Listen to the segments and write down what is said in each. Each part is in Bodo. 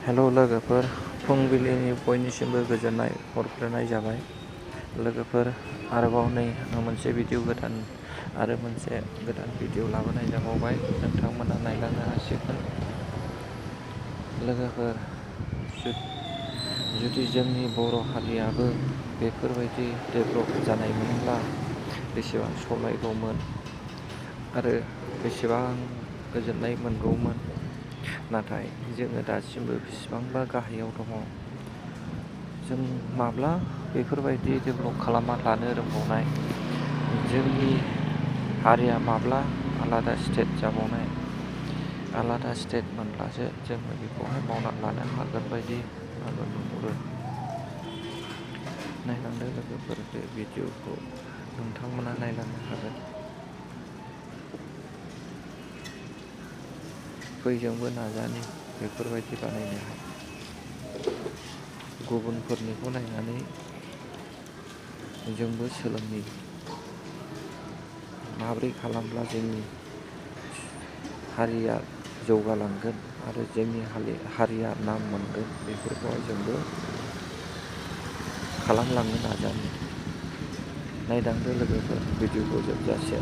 हेल' लोगोफोर, फुंबिलिनि बयनिसिमबो गोजोननाय हरग्रोनाय जाबाय। लोगोफोर, आरोबाव नै मोनसे भिडिअ गोदान भिडिअ लाबोनाय जाबावबाय। नोंथांमोना नायलांनो हासिगोन। लोगोफोर, जुदि जोंनि बर' हारियाबो बेफोरबायदि डेभेलप जानायमोनब्ला बेसेबां समायगौमोन आरो बेसेबां गोजोननाय मोनगौमोन। नाथाय जोङो दासिमबो बेसेबांबा गाहायाव दङ। जों माब्ला बेफोरबायदि डेभेलप खालामना लानो रोंबावनाय? जोंनि हारिया माब्ला आलादा स्टेट जाबावनाय? आलादा स्टेट मोनब्लासो जोङो बेखौहाय मावना लानो हागोन बायदि आङो नुहुरो। नायलांदो लोगोफोर, बे भिडिअखौ नोंथांमोना नायलांनो हागोन। फै जोंबो नाजानि बेफोरबायदि बानायनोहाय। गुबुनफोरनिखौ नायनानै जोंबो सोलोंनि। माबोरै खालामब्ला जोंनि हारिया जौगालांगोन आरो जोंनि हारिया नाम मोनगोन, बेफोरखौहाय जोंबो खालामलांनो नाजानि। नायलांदो लोगोफोर, भिडिअखौ जोबजासे।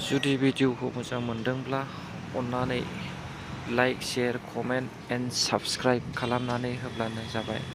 जुदि भिडिअखौ मोजां मोनदोंब्ला अन्नानै like, share, comment and subscribe खालामनानै होब्लानो जाबाय।